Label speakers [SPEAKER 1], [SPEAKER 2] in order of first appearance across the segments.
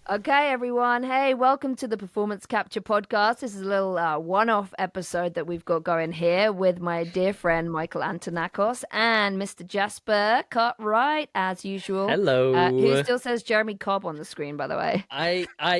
[SPEAKER 1] Okay, everyone. Hey, welcome to the Performance Capture Podcast. This is a little one-off episode that we've got going here with my dear friend Michael Antonakos and Mr. Jasper Cartwright, as usual. Who
[SPEAKER 2] Hello.
[SPEAKER 1] still says Jeremy Cobb on the screen, by the way.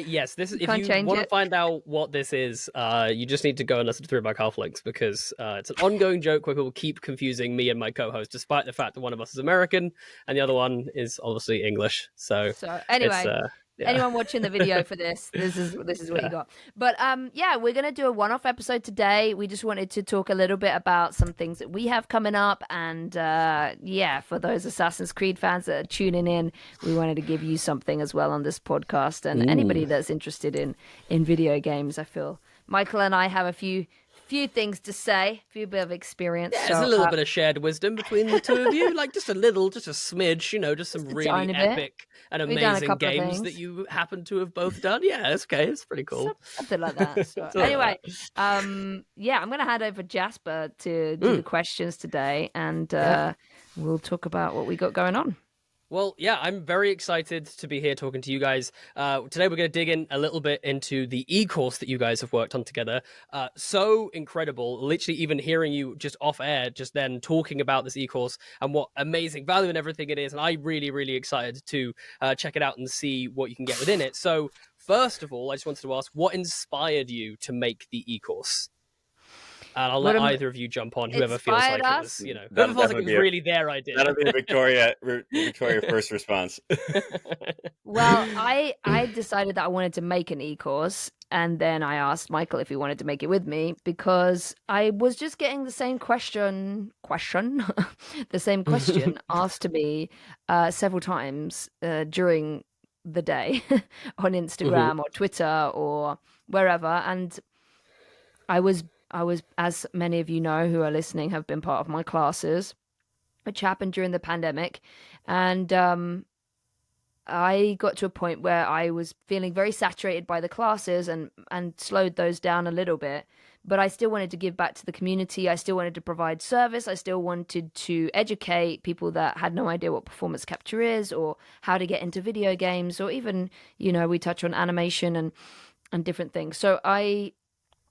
[SPEAKER 2] Yes, this is,
[SPEAKER 1] You
[SPEAKER 2] if
[SPEAKER 1] can't
[SPEAKER 2] you
[SPEAKER 1] change
[SPEAKER 2] want to
[SPEAKER 1] it.
[SPEAKER 2] find out what this is, you just need to go and listen to Three Back Half Links because it's an ongoing joke where people keep confusing me and my co-host, despite the fact that one of us is American and the other one is obviously English. So
[SPEAKER 1] So
[SPEAKER 2] it's,
[SPEAKER 1] anyway,
[SPEAKER 2] yeah,
[SPEAKER 1] anyone watching the video for this is what you
[SPEAKER 2] yeah.
[SPEAKER 1] got. But yeah, we're gonna do a one-off episode today. We just wanted to talk a little bit about some things that we have coming up, and yeah, for those Assassin's Creed fans that are tuning in, we wanted to give you something as well on this podcast, and anybody
[SPEAKER 2] Ooh.
[SPEAKER 1] that's interested in video games. I feel Michael and I have a few things to say, a few bit of experience.
[SPEAKER 2] Yeah, there's a little bit of shared wisdom between the two of you, like just a smidge, just some
[SPEAKER 1] just a
[SPEAKER 2] really
[SPEAKER 1] tiny bit.
[SPEAKER 2] epic and
[SPEAKER 1] We've done a
[SPEAKER 2] amazing
[SPEAKER 1] couple of
[SPEAKER 2] games that
[SPEAKER 1] things.
[SPEAKER 2] you happen to have both done. Yeah, it's okay. It's pretty cool.
[SPEAKER 1] Something like that. So
[SPEAKER 2] Something like
[SPEAKER 1] anyway,
[SPEAKER 2] that.
[SPEAKER 1] yeah, I'm gonna hand over Jasper to do the questions today, and
[SPEAKER 2] Yeah.
[SPEAKER 1] we'll talk about what we got going on.
[SPEAKER 2] Well, yeah, I'm very excited to be here talking to you guys. Today we're going to dig in a little bit into the e-course that you guys have worked on together. So incredible, literally even hearing you just off air, just then talking about this e-course and what amazing value and everything it is. And I'm really, really excited to check it out and see what you can get within it. So first of all, I just wanted to ask, what inspired you to make the e-course? And I'll let either of you jump on, whoever feels like it was, whoever feels like it was really their idea.
[SPEAKER 3] That'll be Victoria first response.
[SPEAKER 1] Well, I decided that I wanted to make an e-course, and then I asked Michael if he wanted to make it with me because I was just getting the same question the same question asked to me several times during the day on Instagram or Twitter or wherever, and I was, as many of you know who are listening have been part of my classes, which happened during the pandemic. And I got to a point where I was feeling very saturated by the classes and slowed those down a little bit. But I still wanted to give back to the community. I still wanted to provide service. I still wanted to educate people that had no idea what performance capture is or how to get into video games, or even, we touch on animation and different things. So I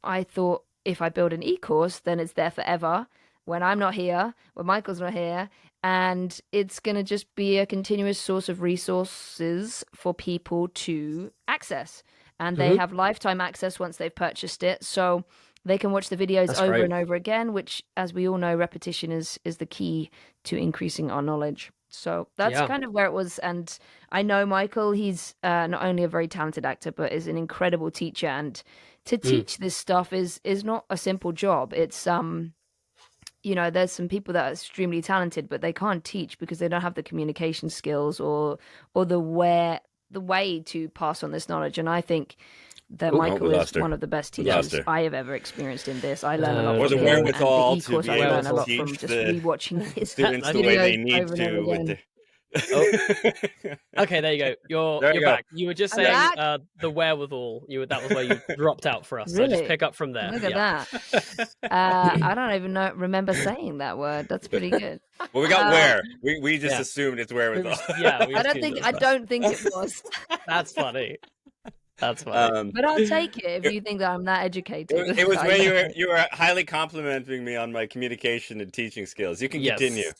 [SPEAKER 1] thought, if I build an e-course, then it's there forever when I'm not here, when Michael's not here, and it's going to just be a continuous source of resources for people to access. And they have lifetime access once they've purchased it. So they can watch the videos over and over again, which, as we all know, repetition is the key to increasing our knowledge. So that's kind of where it was. And I know Michael, he's not only a very talented actor, but is an incredible teacher. And to teach this stuff is not a simple job. It's there's some people that are extremely talented, but they can't teach because they don't have the communication skills or the way to pass on this knowledge. And I think that Michael is one of the best teachers I have ever experienced in this. I learn a lot from him, and the e-course I learn a lot from just rewatching his
[SPEAKER 3] students the way they need
[SPEAKER 1] over and
[SPEAKER 3] to.
[SPEAKER 1] over
[SPEAKER 3] With
[SPEAKER 1] again.
[SPEAKER 2] Okay, there you go. You're back. You were just saying the wherewithal. That was where you dropped out for us. So just pick up from there.
[SPEAKER 1] Look at that. I don't even remember saying that word. That's pretty good.
[SPEAKER 3] Well, we got where. We just assumed it's wherewithal.
[SPEAKER 1] I don't think it was.
[SPEAKER 2] That's funny. That's funny.
[SPEAKER 1] But I'll take it if you think that I'm that educated.
[SPEAKER 3] It was when you were highly complimenting me on my communication and teaching skills. You can continue.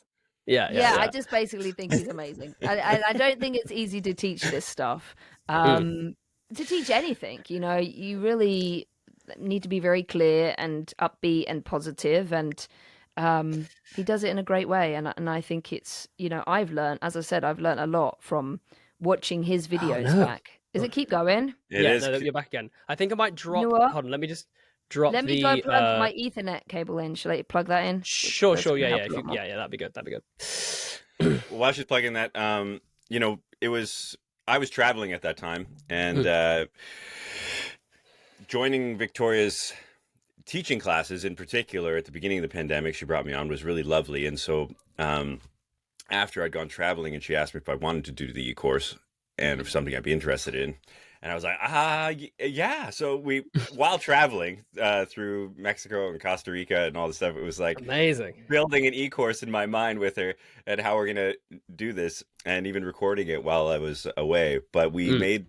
[SPEAKER 2] Yeah.
[SPEAKER 1] I just basically think he's amazing. I don't think it's easy to teach this stuff. To teach anything, you really need to be very clear and upbeat and positive, and he does it in a great way. And I think it's, I've learned, as I said, I've learned a lot from watching his videos back. Does it keep going?
[SPEAKER 3] It is.
[SPEAKER 2] No, you're back again. I think I might drop.
[SPEAKER 1] You know what?
[SPEAKER 2] Hold on, let me just drop.
[SPEAKER 1] Let me go plug my Ethernet cable in. Shall I plug that in?
[SPEAKER 2] Sure. Yeah. That'd be good.
[SPEAKER 3] Well, while she's plugging that, I was traveling at that time, and joining Victoria's teaching classes in particular at the beginning of the pandemic, she brought me on, was really lovely. And so after I'd gone traveling and she asked me if I wanted to do the e-course and if something I'd be interested in. And I was like, yeah. So while traveling through Mexico and Costa Rica and all this stuff, it was like
[SPEAKER 2] amazing
[SPEAKER 3] building an e-course in my mind with her and how we're going to do this, and even recording it while I was away. But we made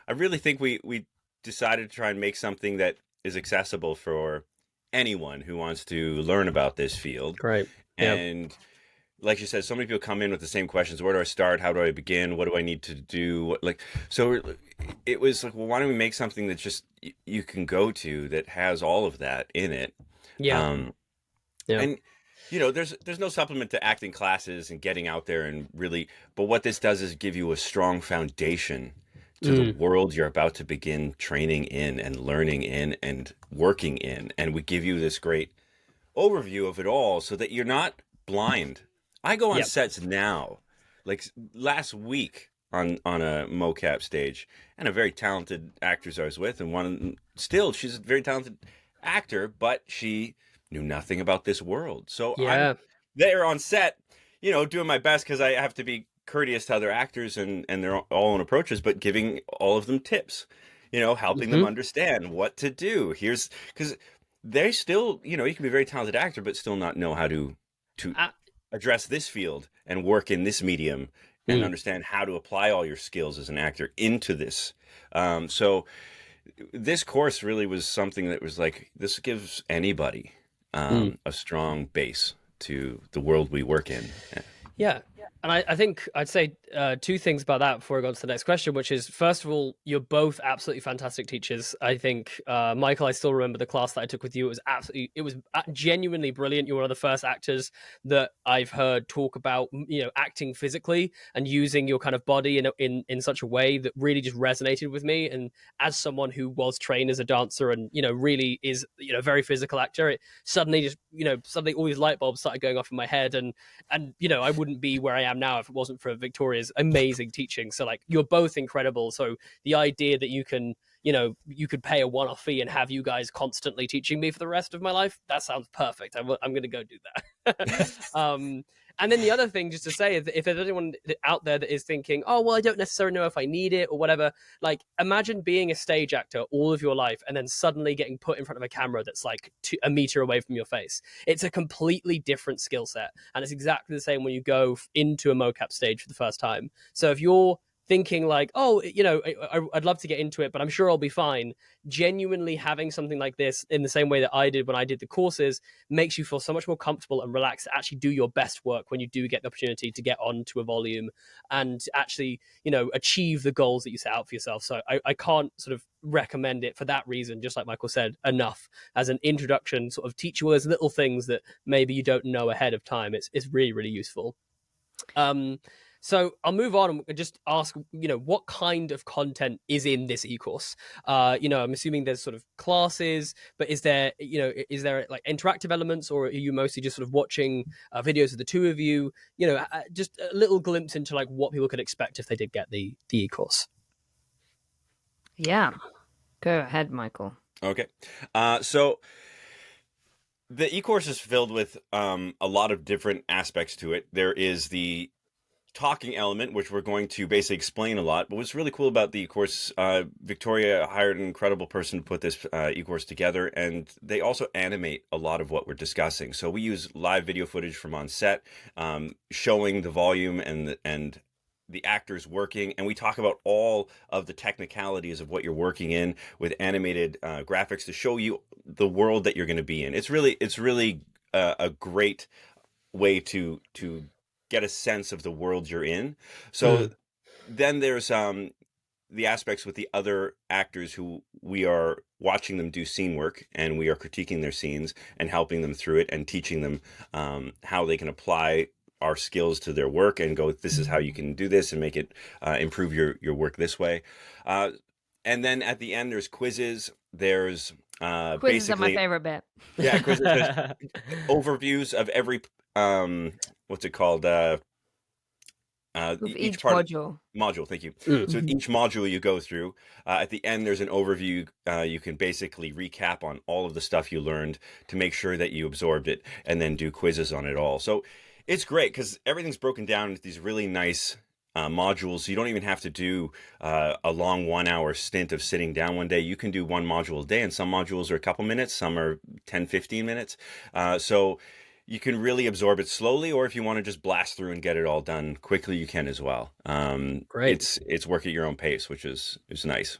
[SPEAKER 3] I really think we decided to try and make something that is accessible for anyone who wants to learn about this field.
[SPEAKER 2] Great. Yeah.
[SPEAKER 3] And like you said, so many people come in with the same questions. Where do I start? How do I begin? What do I need to do? So it was like, well, why don't we make something that just you can go to that has all of that in it?
[SPEAKER 2] Yeah. Yeah.
[SPEAKER 3] And there's no supplement to acting classes and getting out there and really, but what this does is give you a strong foundation to the world you're about to begin training in and learning in and working in. And we give you this great overview of it all so that you're not blind. I go on
[SPEAKER 2] Yep.
[SPEAKER 3] sets now, like last week on a mocap stage, and a very talented actress I was with, and she's a very talented actor, but she knew nothing about this world. So
[SPEAKER 2] Yeah.
[SPEAKER 3] I'm there on set, doing my best because I have to be courteous to other actors and their own approaches, but giving all of them tips, helping them understand what to do. Because they still, you can be a very talented actor, but still not know how to address this field and work in this medium and understand how to apply all your skills as an actor into this. So this course really was something that was like, this gives anybody a strong base to the world we work in.
[SPEAKER 2] Yeah. And I think I'd say two things about that before I go on to the next question, which is, first of all, you're both absolutely fantastic teachers. I think, Michael, I still remember the class that I took with you. It was genuinely brilliant. You're one of the first actors that I've heard talk about, acting physically and using your kind of body in such a way that really just resonated with me. And as someone who was trained as a dancer and, really is, a very physical actor, it suddenly all these light bulbs started going off in my head. And I wouldn't be where I am now if it wasn't for Victoria's amazing teaching. So like, you're both incredible. So the idea that you can, you could pay a one-off fee and have you guys constantly teaching me for the rest of my life, that sounds perfect. I'm going to go do that. And then the other thing, just to say, is if there's anyone out there that is thinking, oh, well, I don't necessarily know if I need it or whatever, like, imagine being a stage actor all of your life and then suddenly getting put in front of a camera that's like a meter away from your face. It's a completely different skill set. And it's exactly the same when you go into a mocap stage for the first time. So if you're thinking like, oh, I'd love to get into it, but I'm sure I'll be fine. Genuinely having something like this in the same way that I did when I did the courses makes you feel so much more comfortable and relaxed to actually do your best work when you do get the opportunity to get onto a volume and actually, achieve the goals that you set out for yourself. So I can't sort of recommend it for that reason, just like Michael said, enough as an introduction, sort of teach you those little things that maybe you don't know ahead of time. It's really, really useful. So I'll move on and just ask, what kind of content is in this e-course? I'm assuming there's sort of classes, but is there like interactive elements, or are you mostly just sort of watching videos of the two of you? Just a little glimpse into like what people could expect if they did get the e-course.
[SPEAKER 1] Yeah. Go ahead, Michael.
[SPEAKER 3] Okay. So the e-course is filled with a lot of different aspects to it. There is the talking element, which we're going to basically explain a lot. But what's really cool about the e-course, Victoria hired an incredible person to put this e-course together, and they also animate a lot of what we're discussing. So we use live video footage from on set, showing the volume and the actors working, and we talk about all of the technicalities of what you're working in with animated graphics to show you the world that you're going to be in. It's really a great way to get a sense of the world you're in. So then there's the aspects with the other actors who we are watching them do scene work, and we are critiquing their scenes and helping them through it and teaching them how they can apply our skills to their work and go, this is how you can do this and make it improve your work this way. And then at the end, there's quizzes. There's
[SPEAKER 1] Quizzes
[SPEAKER 3] basically
[SPEAKER 1] are my favorite bit.
[SPEAKER 3] Yeah, quizzes. There's overviews of every what's it called?
[SPEAKER 1] With
[SPEAKER 3] Each
[SPEAKER 1] each
[SPEAKER 3] part
[SPEAKER 1] module.
[SPEAKER 3] module. Thank you. So each module you go through, at the end there's an overview. You can basically recap on all of the stuff you learned to make sure that you absorbed it, and then do quizzes on it all. So it's great because everything's broken down into these really nice modules. You don't even have to do a long 1 hour stint of sitting down one day. You can do one module a day, and some modules are a couple minutes, some are 10-15 minutes. So you can really absorb it slowly, or if you want to just blast through and get it all done quickly, you can as well.
[SPEAKER 2] Great.
[SPEAKER 3] It's work at your own pace, which is nice.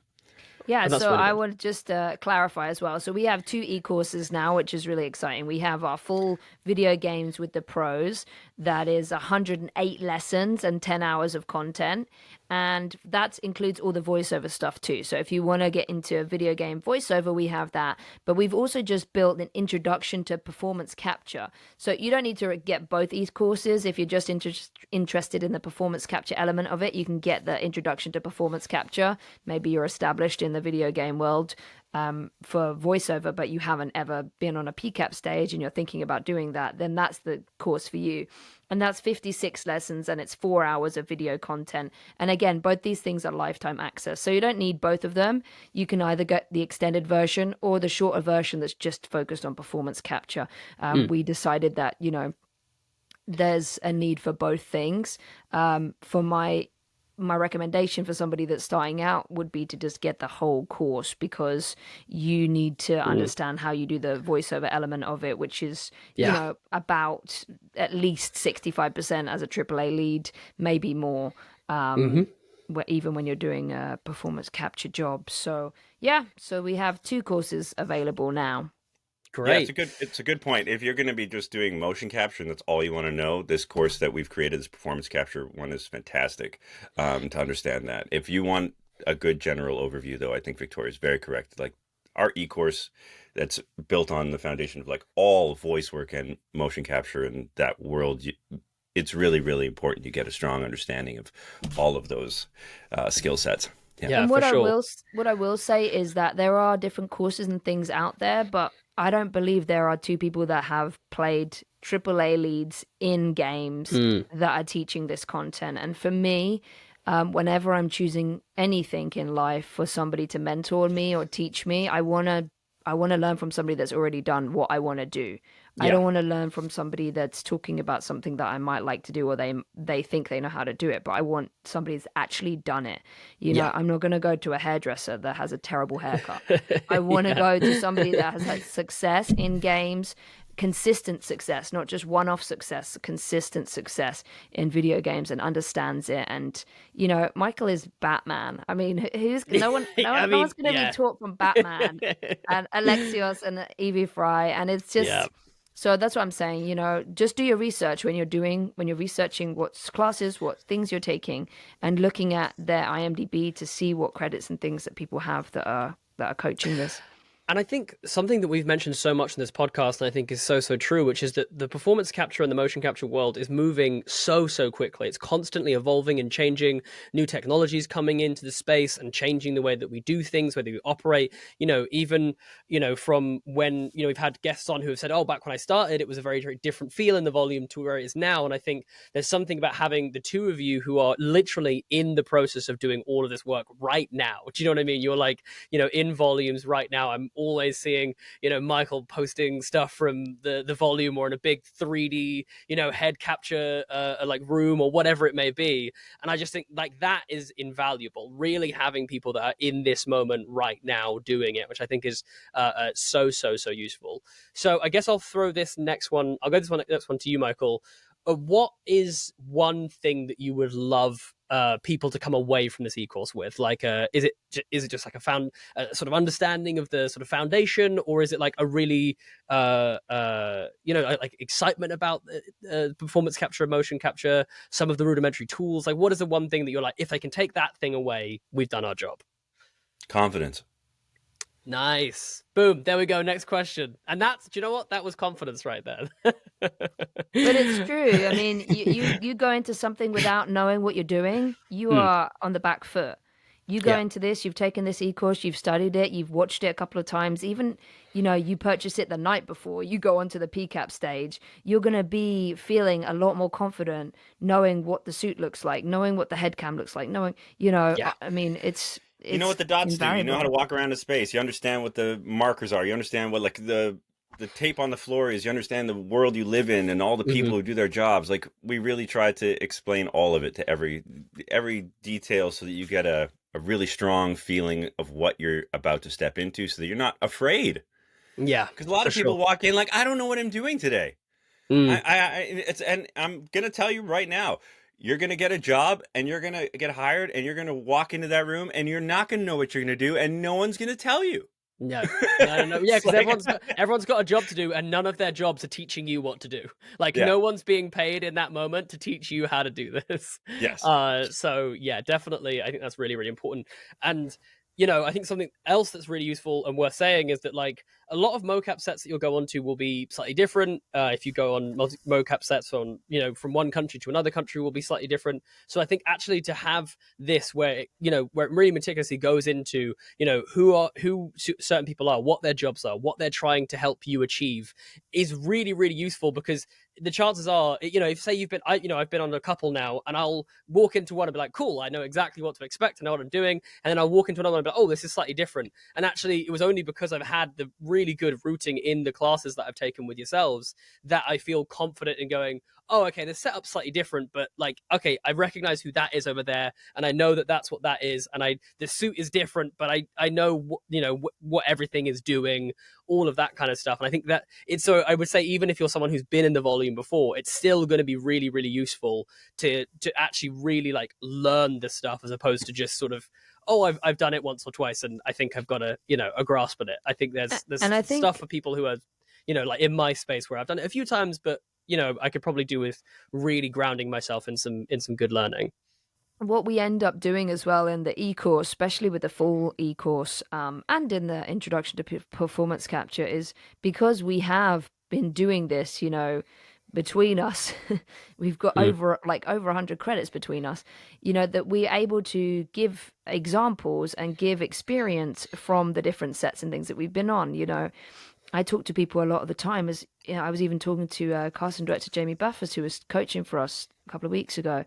[SPEAKER 1] Yeah,
[SPEAKER 2] And that's
[SPEAKER 1] so
[SPEAKER 2] really
[SPEAKER 1] I
[SPEAKER 2] good.
[SPEAKER 1] would just clarify as well. So we have two e-courses now, which is really exciting. We have our full video games with the pros, that is 108 lessons and 10 hours of content. And that includes all the voiceover stuff too. So if you want to get into a video game voiceover, we have that. But we've also just built an introduction to performance capture. So you don't need to get both e-courses. If you're just interested in the performance capture element of it, you can get the introduction to performance capture. Maybe you're established in the video game world for voiceover, but you haven't ever been on a PCAP stage and you're thinking about doing that, then that's the course for you. And that's 56 lessons and it's 4 hours of video content. And again, both these things are lifetime access. So you don't need both of them. You can either get the extended version or the shorter version that's just focused on performance capture. We decided that, there's a need for both things. For my recommendation for somebody that's starting out would be to just get the whole course, because you need to understand how you do the voiceover element of it, which is, about at least 65% as a AAA lead, maybe more, even when you're doing a performance capture job. So, so we have two courses available now.
[SPEAKER 2] Great.
[SPEAKER 3] Yeah, it's a good point. If you're going to be just doing motion capture and that's all you want to know, this course that we've created, this performance capture one, is fantastic to understand that. If you want a good general overview, though, I think Victoria is very correct. Like our e-course that's built on the foundation of like all voice work and motion capture in that world, it's really, really important you get a strong understanding of all of those skill sets.
[SPEAKER 2] Yeah,
[SPEAKER 1] And
[SPEAKER 2] for sure.
[SPEAKER 1] what I will say is that there are different courses and things out there, but I don't believe there are two people that have played AAA leads in games that are teaching this content. And for me, whenever I'm choosing anything in life for somebody to mentor me or teach me, I want to learn from somebody that's already done what I want to do. I don't want to learn from somebody that's talking about something that I might like to do, or they think they know how to do it, but I want somebody that's actually done it. I'm not going to go to a hairdresser that has a terrible haircut. I want to go to somebody that has had success in games, consistent success, not just one-off success, consistent success in video games, and understands it. And Michael is Batman. I mean, no one's going to be taught from Batman and Alexios and Evie Fry, and it's just. So that's what I'm saying, just do your research when you're researching what classes, what things you're taking, and looking at their IMDb to see what credits and things that people have that are coaching this.
[SPEAKER 2] And I think something that we've mentioned so much in this podcast, and I think is so true, which is that the performance capture and the motion capture world is moving so quickly. It's constantly evolving and changing, new technologies coming into the space and changing the way that we do things, whether we operate, even, from when, we've had guests on who have said, oh, back when I started, it was a very, very different feel in the volume to where it is now. And I think there's something about having the two of you who are literally in the process of doing all of this work right now. Do you know what I mean? You're like, in volumes right now. I'm always seeing, Michael posting stuff from the volume or in a big 3D, head capture like room or whatever it may be. And I just think like that is invaluable, really having people that are in this moment right now doing it, which I think is so useful. So I guess I'll throw this next one. I'll go next one to you, Michael. What is one thing that you would love people to come away from this e-course with? Like, is it just like a sort of understanding of the sort of foundation, or is it like a really, like excitement about performance capture, motion capture, some of the rudimentary tools? Like, what is the one thing that you're like, if they can take that thing away, we've done our job?
[SPEAKER 3] Confidence.
[SPEAKER 2] Nice. Boom. There we go. Next question. And do you know what? That was confidence right there.
[SPEAKER 1] But it's true. I mean, you go into something without knowing what you're doing, you are on the back foot. You go into this, you've taken this e-course, you've studied it, you've watched it a couple of times, even, you purchase it the night before you go onto the PCAP stage, you're going to be feeling a lot more confident knowing what the suit looks like, knowing what the head cam looks like, knowing, I mean, it's
[SPEAKER 3] you know what the dots
[SPEAKER 1] invaluable.
[SPEAKER 3] do. You know how to walk around a space. You understand what the markers are. You understand what like the tape on the floor is. You understand the world you live in and all the people who do their jobs. Like we really try to explain all of it to every detail so that you get a really strong feeling of what you're about to step into, so that you're not afraid.
[SPEAKER 2] Yeah,
[SPEAKER 3] because a lot of people walk in like, I don't know what I'm doing today.
[SPEAKER 2] Mm.
[SPEAKER 3] And I'm gonna tell you right now, you're gonna get a job and you're gonna get hired and you're gonna walk into that room and you're not gonna know what you're gonna do and no one's gonna tell you.
[SPEAKER 2] No, no, no. Yeah,
[SPEAKER 3] It's
[SPEAKER 2] because
[SPEAKER 3] like,
[SPEAKER 2] everyone's got a job to do, and none of their jobs are teaching you what to do. Like
[SPEAKER 3] yeah,
[SPEAKER 2] no one's being paid in that moment to teach you how to do this.
[SPEAKER 3] yes.
[SPEAKER 2] So yeah, definitely, I think that's really, really important. And I think something else that's really useful and worth saying is that like a lot of mocap sets that you'll go onto will be slightly different. If you go on mocap sets on from one country to another country will be slightly different. So I think actually to have this where where it really meticulously goes into who certain people are, what their jobs are, what they're trying to help you achieve, is really, really useful, because the chances are, if say you've been, I've been on a couple now, and I'll walk into one and be like, cool, I know exactly what to expect, I know what I'm doing, and then I'll walk into another one and be like, oh, this is slightly different. And actually, it was only because I've had the really good routing in the classes that I've taken with yourselves that I feel confident in going, oh, okay, the setup's slightly different, but like, okay, I recognize who that is over there, and I know that that's what that is, and the suit is different, but I know what everything is doing, all of that kind of stuff. And I think that it's, so I would say, even if you're someone who's been in the volume before, it's still going to be really, really useful to actually really like learn the stuff, as opposed to just sort of, oh, I've done it once or twice and I think I've got a grasp of it. I think there's
[SPEAKER 1] And I think
[SPEAKER 2] stuff for people who are like in my space where I've done it a few times, but I could probably do with really grounding myself in some good learning.
[SPEAKER 1] what we end up doing as well in the e-course, especially with the full e-course, and in the introduction to performance capture, is because we have been doing this, between us, we've got over 100 credits between us, that we're able to give examples and give experience from the different sets and things that we've been on. I talk to people a lot of the time, as I was even talking to casting director Jamie Buffers, who was coaching for us a couple of weeks ago,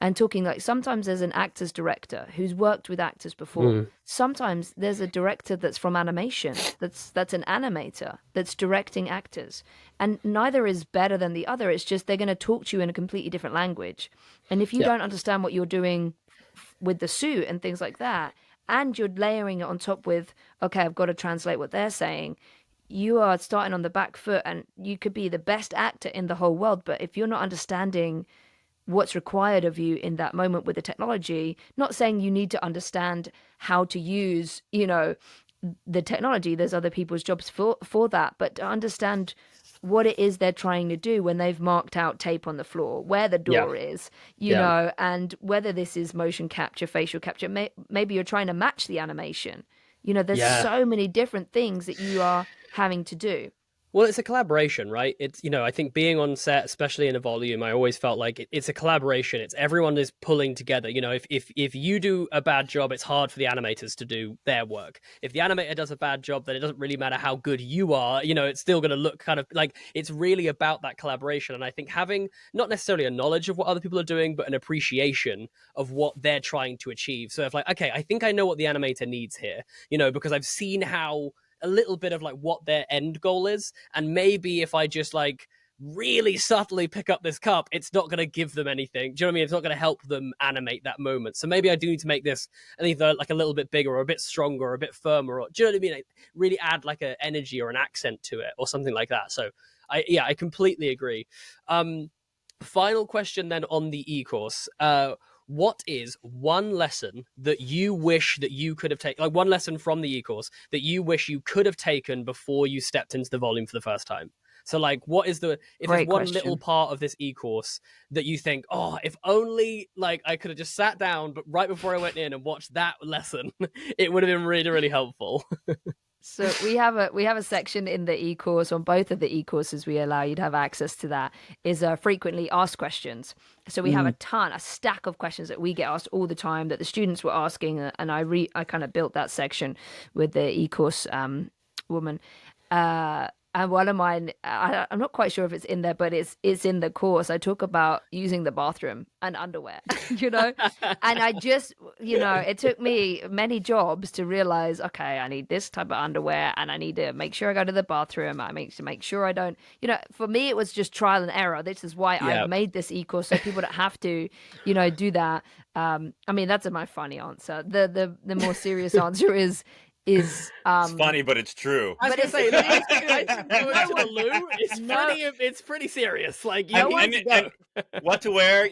[SPEAKER 1] and talking like sometimes there's an actor's director who's worked with actors before. Sometimes there's a director that's from animation, that's an animator that's directing actors, and neither is better than the other. It's just they're going to talk to you in a completely different language, and if you don't understand what you're doing with the suit and things like that, and you're layering it on top with, okay, I've got to translate what they're saying, you are starting on the back foot, and you could be the best actor in the whole world, but if you're not understanding what's required of you in that moment with the technology, not saying you need to understand how to use, the technology, there's other people's jobs for that, but to understand what it is they're trying to do when they've marked out tape on the floor, where the door is, and whether this is motion capture, facial capture, maybe you're trying to match the animation. There's so many different things that you are having to do.
[SPEAKER 2] Well, it's a collaboration, right? It's, I think being on set, especially in a volume, I always felt like it's a collaboration. It's everyone is pulling together. If you do a bad job, it's hard for the animators to do their work. If the animator does a bad job, then it doesn't really matter how good you are. It's still going to look kind of like, it's really about that collaboration. And I think having not necessarily a knowledge of what other people are doing, but an appreciation of what they're trying to achieve. So if like, okay, I think I know what the animator needs here, because I've seen how a little bit of like what their end goal is, and maybe if I just like really subtly pick up this cup, it's not going to give them anything. Do you know what I mean? It's not going to help them animate that moment. So maybe I do need to make this either like a little bit bigger or a bit stronger or a bit firmer, or do you know what I mean? Like, really add like an energy or an accent to it or something like that. So I completely agree. Final question then on the e-course. What is one lesson that you wish that you could have taken, like one lesson from the e-course that you wish you could have taken before you stepped into the volume for the first time? So like, what is if there's one little part of this e-course that you think, oh, if only like I could have just sat down, but right before I went in and watched that lesson, it would have been really, really helpful.
[SPEAKER 1] So we have a section in the e-course, on both of the e-courses we allow you to have access to, that is frequently asked questions. So we have a stack of questions that we get asked all the time that the students were asking, and I kind of built that section with the e-course woman. And one of mine, I'm not quite sure if it's in there, but it's in the course. I talk about using the bathroom and underwear, and I just, it took me many jobs to realize, okay, I need this type of underwear, and I need to make sure I go to the bathroom. I make sure I don't, for me, it was just trial and error. This is why I made this e-course, so people don't have to, do that. I mean, that's my funny answer. The more serious answer is, is
[SPEAKER 3] It's funny, but it's true.
[SPEAKER 2] I was
[SPEAKER 1] But
[SPEAKER 2] gonna say, going to the loo is
[SPEAKER 1] No.
[SPEAKER 2] it's pretty serious. Like, you
[SPEAKER 1] No
[SPEAKER 2] need to go.
[SPEAKER 3] What to wear,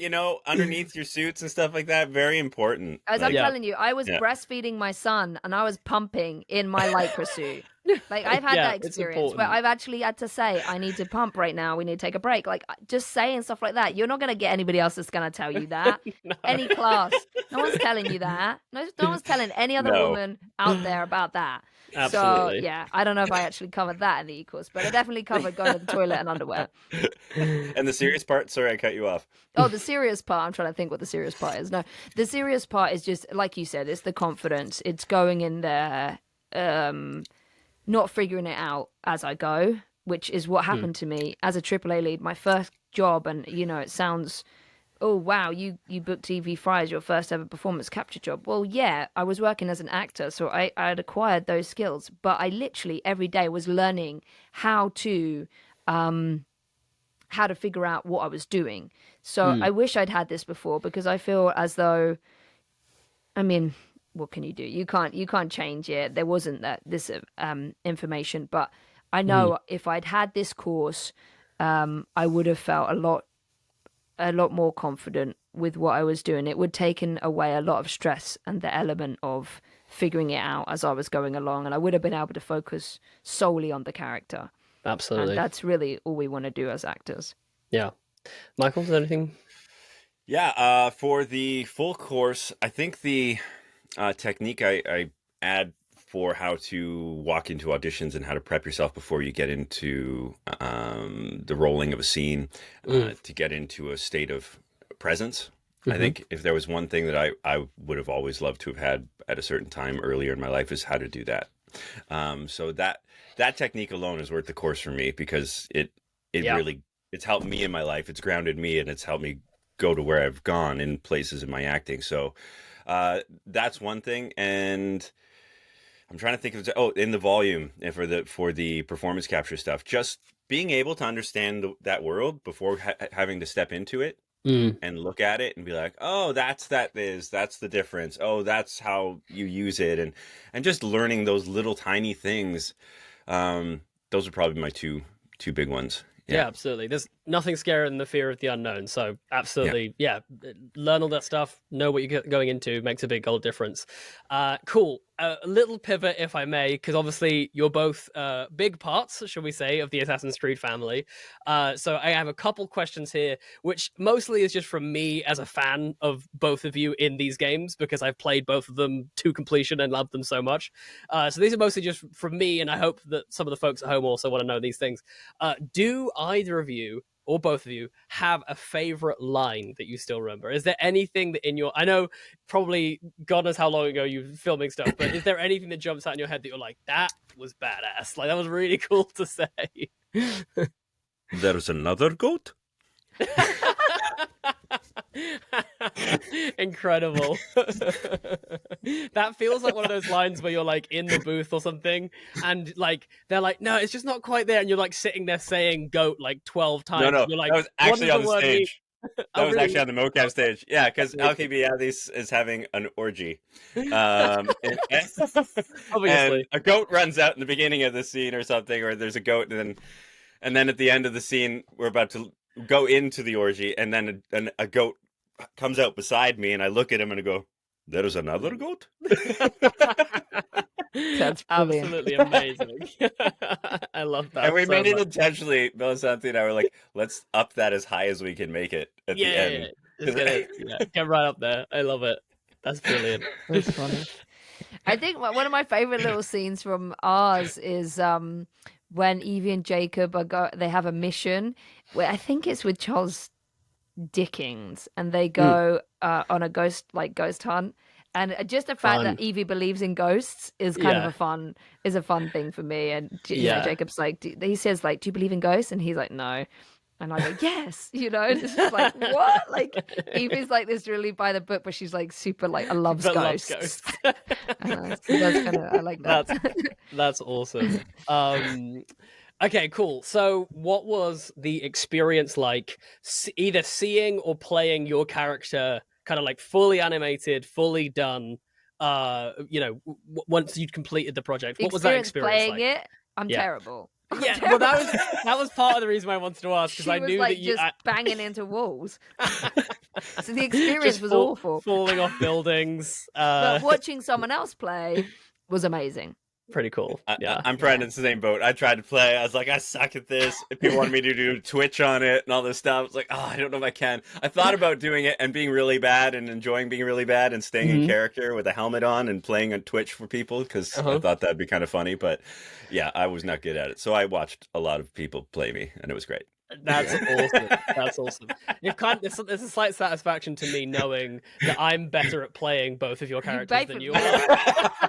[SPEAKER 3] underneath your suits and stuff like that, very important.
[SPEAKER 1] As
[SPEAKER 3] Like,
[SPEAKER 1] I'm telling you, I was
[SPEAKER 3] Yeah.
[SPEAKER 1] breastfeeding my son and I was pumping in my lycra suit. Like, I've had
[SPEAKER 2] Yeah,
[SPEAKER 1] that
[SPEAKER 2] it's
[SPEAKER 1] experience where
[SPEAKER 2] important.
[SPEAKER 1] I've actually had to say, I need to pump right now. We need to take a break. Like, just saying stuff like that. You're not going to get anybody else that's going to tell you that.
[SPEAKER 2] No.
[SPEAKER 1] Any class. No one's telling you that. No one's telling any other
[SPEAKER 3] No.
[SPEAKER 1] woman out there about that.
[SPEAKER 2] Absolutely.
[SPEAKER 1] So, yeah, I don't know if I actually covered that in the e-course, but I definitely covered going to the toilet and underwear.
[SPEAKER 3] And the serious part, sorry, I cut you off.
[SPEAKER 1] Oh, the serious part. I'm trying to think what the serious part is. No, the serious part is just, like you said, it's the confidence. It's going in there, not figuring it out as I go, which is what happened to me as a AAA lead. My first job, and it sounds, oh wow, you booked TV Fry as your first ever performance capture job. Well, yeah, I was working as an actor, so I had acquired those skills, but I literally every day was learning how to figure out what I was doing. So I wish I'd had this before, because I feel as though, I mean, what can you do? You can't change it. There wasn't this information, but I know if I'd had this course, I would have felt a lot more confident with what I was doing. It would taken away a lot of stress and the element of figuring it out as I was going along, and I would have been able to focus solely on the character.
[SPEAKER 2] Absolutely.
[SPEAKER 1] And that's really all we want to do as actors.
[SPEAKER 2] Yeah. Michael, is there anything?
[SPEAKER 3] Yeah, for the full course, I think the technique I add for how to walk into auditions and how to prep yourself before you get into the rolling of a scene, to get into a state of presence. I think if there was one thing that I would have always loved to have had at a certain time earlier in my life, is how to do that. So that technique alone is worth the course for me, because it really, it's helped me in my life. It's grounded me, and it's helped me go to where I've gone in places in my acting. So that's one thing. And I'm trying to think of in the volume, and for the performance capture stuff, just being able to understand that world before having to step into it and look at it and be like, oh, that's the difference. Oh, that's how you use it. And just learning those little tiny things. Those are probably my two big ones.
[SPEAKER 2] Yeah, absolutely. There's nothing scarier than the fear of the unknown. So absolutely, yeah. Learn all that stuff, know what you're going into, makes a big old difference. Cool. A little pivot, if I may, because obviously you're both big parts, shall we say, of the Assassin's Creed family. So I have a couple questions here, which mostly is just from me as a fan of both of you in these games, because I've played both of them to completion and loved them so much. So these are mostly just from me, and I hope that some of the folks at home also want to know these things. Do either of you, or both of you, have a favorite line that you still remember? Is there anything that I know probably God knows how long ago you were filming stuff, but is there anything that jumps out in your head that you're like, that was badass? Like, that was really cool to say.
[SPEAKER 3] There's another goat?
[SPEAKER 2] Incredible. That feels like one of those lines where you're like in the booth or something, and like they're like, no, it's just not quite there, and you're like sitting there saying goat like 12 times.
[SPEAKER 3] No,
[SPEAKER 2] You're like,
[SPEAKER 3] that was actually on the stage. That was
[SPEAKER 2] really?
[SPEAKER 3] actually on the mocap stage. Yeah, because Alcibiades is having an orgy. And
[SPEAKER 2] Obviously.
[SPEAKER 3] a goat runs out in the beginning of the scene or something, or there's a goat, and then at the end of the scene, we're about to go into the orgy, and then a goat comes out beside me, and I look at him and I go, "There's another goat?"
[SPEAKER 1] That's brilliant.
[SPEAKER 2] Absolutely amazing. I love that.
[SPEAKER 3] And we
[SPEAKER 2] so
[SPEAKER 3] made it
[SPEAKER 2] much.
[SPEAKER 3] intentionally. Melisante and I were like, let's up that as high as we can make it at the end.
[SPEAKER 2] Get right up there. I love it. That's brilliant.
[SPEAKER 1] That's funny. I think one of my favorite little scenes from ours is when Evie and Jacob they have a mission where I think it's with Charles Dickens, and they go on a ghost hunt. And just the fact that Evie believes in ghosts is kind of a fun thing for me. And Jacob's like, he says like, "Do you believe in ghosts?" And he's like, "No." And I go, "Yes," It's just like, what? Like, Evie's like this really by the book, but she's like super like, I loves ghosts. So that's kind of, I like that.
[SPEAKER 2] That's awesome. Okay, cool. So what was the experience like, either seeing or playing your character kind of like fully animated, fully done once you'd completed the project?
[SPEAKER 1] The
[SPEAKER 2] What was that experience
[SPEAKER 1] playing
[SPEAKER 2] like?
[SPEAKER 1] it, I'm
[SPEAKER 2] Yeah.
[SPEAKER 1] terrible. I'm
[SPEAKER 2] Yeah,
[SPEAKER 1] terrible.
[SPEAKER 2] well, that was part of the reason why I wanted to ask, because
[SPEAKER 1] She
[SPEAKER 2] I
[SPEAKER 1] was
[SPEAKER 2] knew
[SPEAKER 1] like
[SPEAKER 2] that you
[SPEAKER 1] just banging into walls. So the experience
[SPEAKER 2] just
[SPEAKER 1] was awful.
[SPEAKER 2] falling off buildings.
[SPEAKER 1] But watching someone else play was amazing.
[SPEAKER 2] Pretty cool. Yeah,
[SPEAKER 3] I'm probably in the same boat. I tried to play. I was like, I suck at this. If people wanted me to do Twitch on it and all this stuff, it's like, oh, I don't know if I can. I thought about doing it and being really bad and enjoying being really bad and staying in character with a helmet on and playing on Twitch for people, because I thought that'd be kind of funny. But yeah, I was not good at it. So I watched a lot of people play me, and it was great.
[SPEAKER 2] That's awesome. That's awesome. There's a slight satisfaction to me knowing that I'm better at playing both of your characters than you are.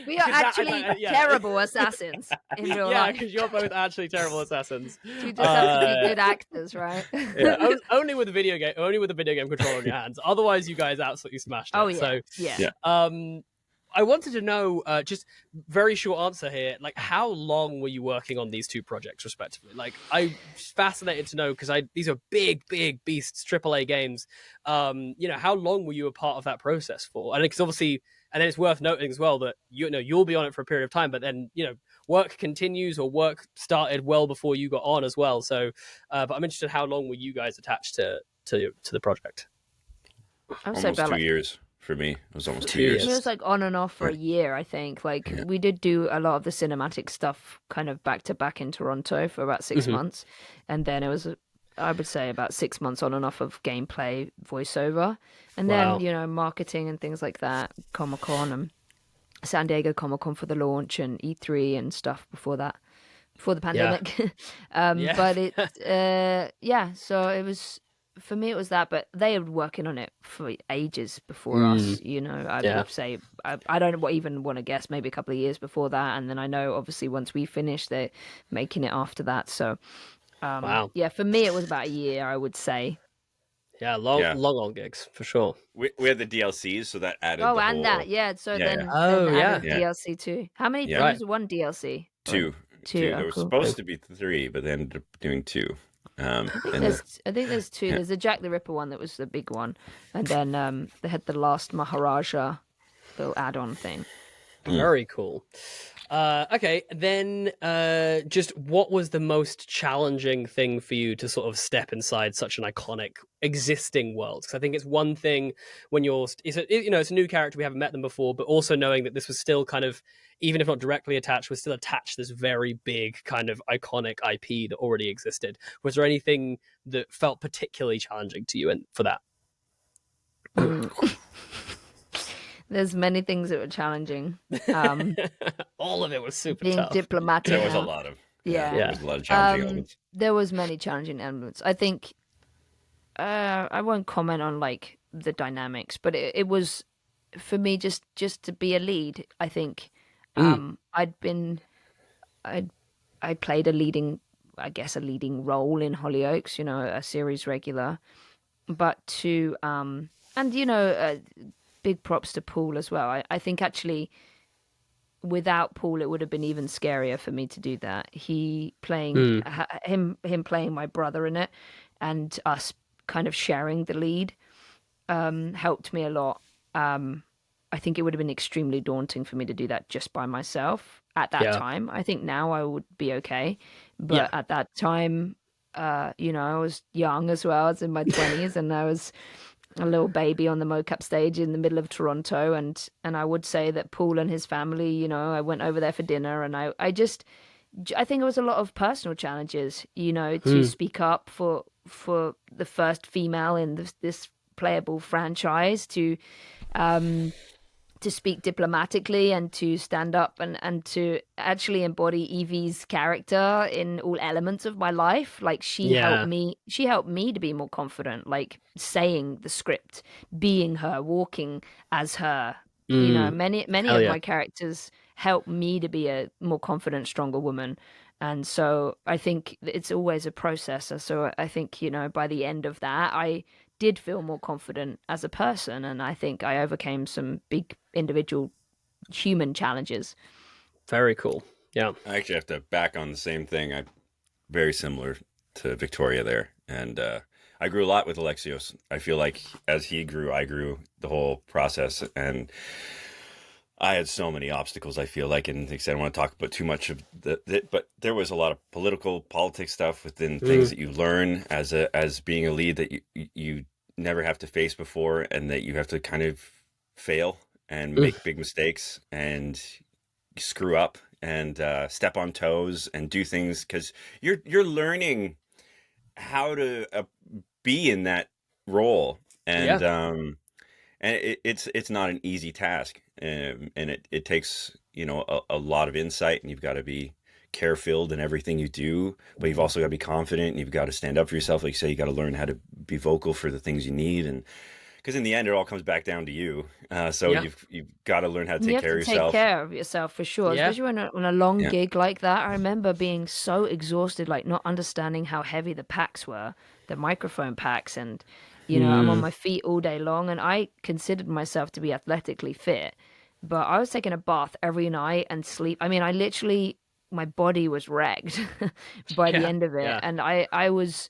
[SPEAKER 1] We are actually terrible assassins in real
[SPEAKER 2] yeah,
[SPEAKER 1] life.
[SPEAKER 2] because you're both actually terrible assassins.
[SPEAKER 1] You just have to be good actors, right?
[SPEAKER 2] Yeah, only with a video game controller in your hands. Otherwise, you guys absolutely smashed it.
[SPEAKER 1] Oh yeah,
[SPEAKER 2] So,
[SPEAKER 1] yeah.
[SPEAKER 2] I wanted to know, just very short answer here, like how long were you working on these two projects respectively? Like, I'm fascinated to know, because these are big beasts, AAA games. How long were you a part of that process for? And because obviously, and then it's worth noting as well that you'll be on it for a period of time, but then work continues, or work started well before you got on as well. So, but I'm interested, how long were you guys attached to the project?
[SPEAKER 1] I'm so
[SPEAKER 3] Almost
[SPEAKER 1] bad.
[SPEAKER 3] 2 years. For me, it was almost 2 years.
[SPEAKER 1] It was like on and off for a year, I think. Like we did do a lot of the cinematic stuff kind of back to back in Toronto for about 6 months. And then it was, I would say, about 6 months on and off of gameplay voiceover. And then, marketing and things like that, Comic-Con and San Diego Comic-Con for the launch and E3 and stuff before that, before the pandemic. But so it was... For me, it was that, but they were working on it for ages before us. I would say I don't even want to guess, maybe a couple of years before that, and then I know obviously once we finished, they're making it after that. So,
[SPEAKER 2] wow,
[SPEAKER 1] yeah, for me it was about a year, I would say.
[SPEAKER 2] Yeah, long gigs for sure.
[SPEAKER 3] We had the DLCs, so that added.
[SPEAKER 1] Oh,
[SPEAKER 3] the
[SPEAKER 1] and
[SPEAKER 3] whole...
[SPEAKER 1] that, yeah. So then
[SPEAKER 2] yeah,
[SPEAKER 1] DLC too. How many?
[SPEAKER 3] Yeah.
[SPEAKER 1] There was one DLC.
[SPEAKER 3] Two. There was supposed to be 3, but they ended up doing 2.
[SPEAKER 1] I think there's 2. There's the Jack the Ripper one that was the big one, and then they had the last Maharaja little add-on thing.
[SPEAKER 2] Very cool. Okay, then just what was the most challenging thing for you to sort of step inside such an iconic existing world? Because I think it's one thing when it's a new character, we haven't met them before, but also knowing that this was still kind of, even if not directly attached, was still attached to this very big kind of iconic IP that already existed. Was there anything that felt particularly challenging to you for that?
[SPEAKER 1] There's many things that were challenging.
[SPEAKER 2] All of it was super
[SPEAKER 1] being
[SPEAKER 2] tough.
[SPEAKER 1] diplomatic.
[SPEAKER 3] There was a lot of there was a lot of challenging elements.
[SPEAKER 1] There was many challenging elements. I think I won't comment on like the dynamics, but it was for me just to be a lead. I think I played a leading role in Hollyoaks, a series regular, but to big props to Paul as well. I think actually without Paul it would have been even scarier for me to do that. He playing him playing my brother in it, and us kind of sharing the lead helped me a lot. I think it would have been extremely daunting for me to do that just by myself at that time. I think now I would be okay, but at that time I was young as well. I was in my 20s and I was a little baby on the mocap stage in the middle of Toronto, and I would say that Paul and his family, I went over there for dinner, and I think it was a lot of personal challenges, to speak up for the first female in this playable franchise, to speak diplomatically and to stand up and to actually embody Evie's character in all elements of my life. Like she helped me to be more confident, like saying the script, being her, walking as her. Many of my characters helped me to be a more confident, stronger woman. And so I think it's always a process. So I think, by the end of that, I did feel more confident as a person, and I think I overcame some big individual human challenges.
[SPEAKER 2] Very cool. Yeah.
[SPEAKER 3] I actually have to back on the same thing. I'm very similar to Victoria there. And I grew a lot with Alexios. I feel like as he grew, I grew the whole process. And I had so many obstacles, I feel like, and like I said, I don't want to talk about too much of but there was a lot of politics stuff within things that you learn as being a lead that you never have to face before, and that you have to kind of fail and make big mistakes and screw up and step on toes and do things, because you're learning how to be in that role, and it's not an easy task, and it takes a lot of insight, and you've got to be care-filled in everything you do, but you've also got to be confident, and you've got to stand up for yourself. Like you say, you got to learn how to be vocal for the things you need, and because in the end, it all comes back down to you. So you've got to learn how to take care of yourself.
[SPEAKER 1] Take care of yourself for sure, especially on a long gig like that. I remember being so exhausted, like not understanding how heavy the packs were, the microphone packs, and I'm on my feet all day long, and I considered myself to be athletically fit, but I was taking a bath every night and sleep. I mean, I literally, my body was wrecked by the end of it, and I was.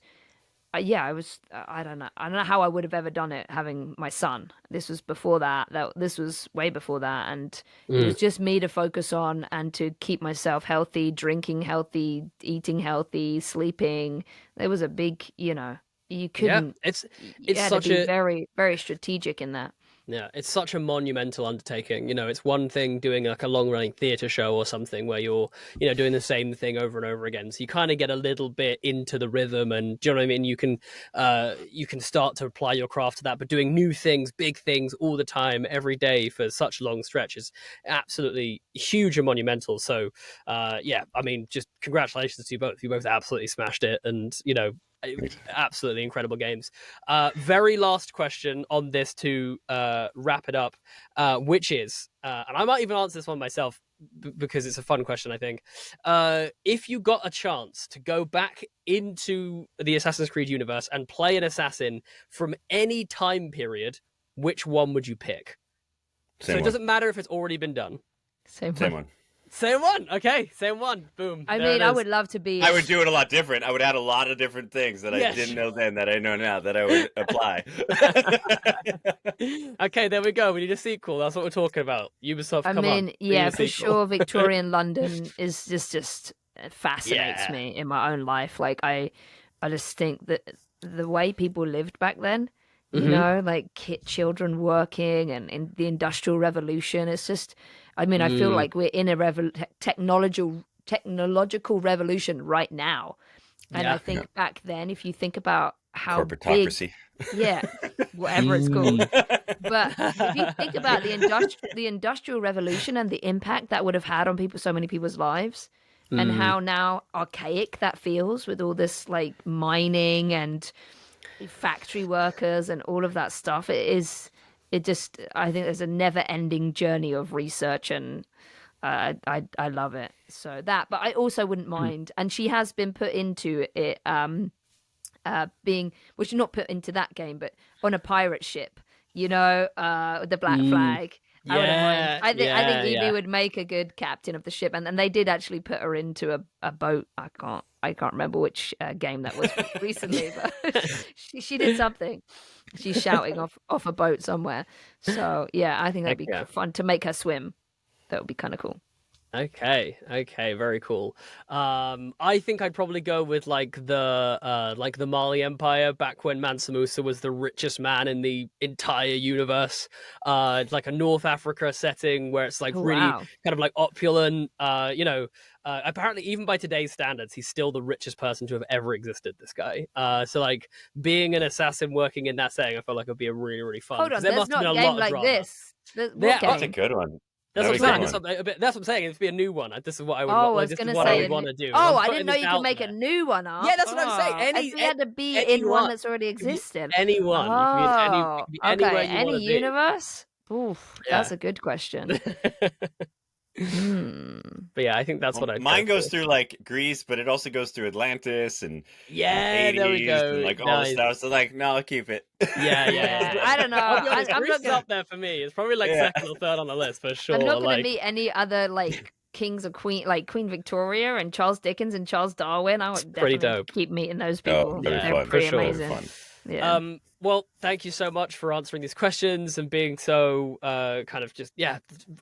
[SPEAKER 1] I don't know how I would have ever done it having my son. This was before that. This was way before that. And it was just me to focus on and to keep myself healthy, drinking healthy, eating healthy, sleeping. There was a big, you couldn't.
[SPEAKER 2] Yeah, it's
[SPEAKER 1] had
[SPEAKER 2] such
[SPEAKER 1] to be
[SPEAKER 2] a
[SPEAKER 1] very, very strategic in that.
[SPEAKER 2] Yeah, it's such a monumental undertaking. It's one thing doing like a long-running theatre show or something where you're, doing the same thing over and over again. So you kind of get a little bit into the rhythm, and do you know what I mean? You can start to apply your craft to that. But doing new things, big things all the time, every day for such long stretches, absolutely huge and monumental. So, I mean, just congratulations to you both. You both absolutely smashed it, and absolutely incredible games. Very last question on this to wrap it up, which is, and I might even answer this one myself because it's a fun question, I think. If you got a chance to go back into the Assassin's Creed universe and play an assassin from any time period, which one would you pick? So it doesn't matter if it's already been done.
[SPEAKER 3] Same one.
[SPEAKER 2] Same one. Okay, same one. Boom.
[SPEAKER 1] I mean, I would love to be.
[SPEAKER 3] I would do it a lot different. I would add a lot of different things that I didn't know then that I know now that I would apply.
[SPEAKER 2] Okay, there we go. We need a sequel. That's what we're talking about. Ubisoft, come on.
[SPEAKER 1] For sure, Victorian London is just fascinates me in my own life. Like I just think that the way people lived back then, like children working and in the Industrial Revolution, it's just. I mean, I feel like we're in a technological revolution right now. And I think back then, if you think about how
[SPEAKER 3] corporatocracy.
[SPEAKER 1] Whatever it's called. But if you think about the Industrial Revolution and the impact that would have had on so many people's lives, and how now archaic that feels with all this like mining and factory workers and all of that stuff, I think there's a never-ending journey of research, and I love it. So that, but I also wouldn't mind. And she has been put into it, she's not put into that game, but on a pirate ship, the Black Flag. I wouldn't mind. I think Evie would make a good captain of the ship, and they did actually put her into a boat. I can't remember which game that was recently, but she did something. She's shouting off a boat somewhere. So I think that'd be fun to make her swim. That would be kind of cool.
[SPEAKER 2] Okay, very cool. I think I'd probably go with like the Mali Empire back when Mansa Musa was the richest man in the entire universe. Like a North Africa setting where it's like really kind of like opulent. Apparently even by today's standards, he's still the richest person to have ever existed. This guy. So like being an assassin working in that setting, I felt like it'd be a really really fun.
[SPEAKER 1] Hold on, there's not a game like this.
[SPEAKER 3] That's a good one.
[SPEAKER 2] That's what I'm saying. That's what I'm saying. It'd be a new one. This is what I would.
[SPEAKER 1] I was going to say.
[SPEAKER 2] Want to do.
[SPEAKER 1] Oh, I didn't know you could make a new one up.
[SPEAKER 2] Yeah, that's what I'm saying.
[SPEAKER 1] It had to be in one that's already existed.
[SPEAKER 2] Anyone.
[SPEAKER 1] Oh,
[SPEAKER 2] anywhere
[SPEAKER 1] okay. Any universe? Oof, that's a good question.
[SPEAKER 2] But I think that's what
[SPEAKER 3] mine goes through like Greece, but it also goes through Atlantis and
[SPEAKER 2] Hades, there we go,
[SPEAKER 3] and like all the stuff. So like, no, I'll keep it.
[SPEAKER 2] Yeah.
[SPEAKER 1] I don't know. I'm
[SPEAKER 2] Greece is up there for me. It's probably like second or third on the list for sure.
[SPEAKER 1] I'm not going to meet any other like kings or Queen Victoria and Charles Dickens and Charles Darwin. I would definitely keep meeting those people.
[SPEAKER 3] They're
[SPEAKER 1] pretty amazing.
[SPEAKER 3] Fun.
[SPEAKER 1] Yeah.
[SPEAKER 2] Well, thank you so much for answering these questions and being so kind of just,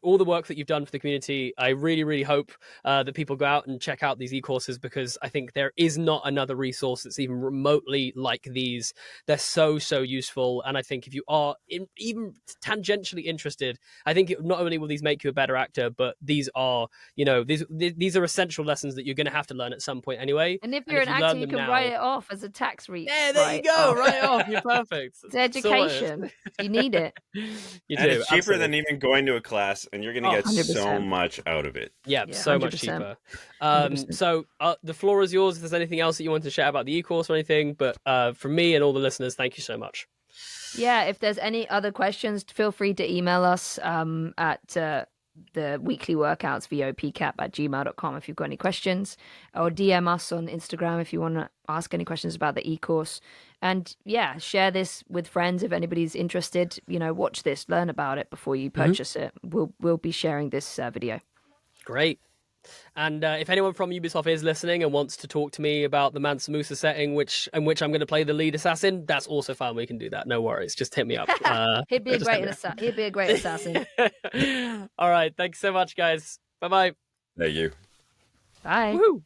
[SPEAKER 2] all the work that you've done for the community. I really, really hope that people go out and check out these e-courses, because I think there is not another resource that's even remotely like these. They're so, so useful. And I think if you are even tangentially interested, I think not only will these make you a better actor, but these are, these are essential lessons that you're going to have to learn at some point anyway.
[SPEAKER 1] And if you're an
[SPEAKER 2] you
[SPEAKER 1] actor,
[SPEAKER 2] learn
[SPEAKER 1] you
[SPEAKER 2] them
[SPEAKER 1] can
[SPEAKER 2] now,
[SPEAKER 1] write it off as a tax re.
[SPEAKER 2] yeah, there you go, right off. You're perfect.
[SPEAKER 1] It's education. You need it.
[SPEAKER 2] You
[SPEAKER 3] And
[SPEAKER 2] do,
[SPEAKER 3] it's cheaper
[SPEAKER 2] absolutely.
[SPEAKER 3] than even going to a class, and you're going to get
[SPEAKER 1] 100%.
[SPEAKER 3] so much out of it.
[SPEAKER 2] Yeah, so much
[SPEAKER 1] 100%.
[SPEAKER 2] cheaper.
[SPEAKER 1] 100%.
[SPEAKER 2] So the floor is yours if there's anything else that you want to share about the e-course or anything. But from me and all the listeners, thank you so much.
[SPEAKER 1] Yeah, if there's any other questions, feel free to email us at the weekly workouts vopcap@gmail.com if you've got any questions, or DM us on Instagram if you want to ask any questions about the e-course. And yeah, share this with friends if anybody's interested. Watch this, learn about it before you purchase it. We'll be sharing this video.
[SPEAKER 2] Great. And if anyone from Ubisoft is listening and wants to talk to me about the Mansa Musa setting, in which I'm going to play the lead assassin, that's also fine. We can do that. No worries. Just hit me up.
[SPEAKER 1] He'd be a great assassin.
[SPEAKER 2] All right. Thanks so much, guys. Bye-bye.
[SPEAKER 3] Thank you.
[SPEAKER 1] Bye.
[SPEAKER 2] Woo-hoo.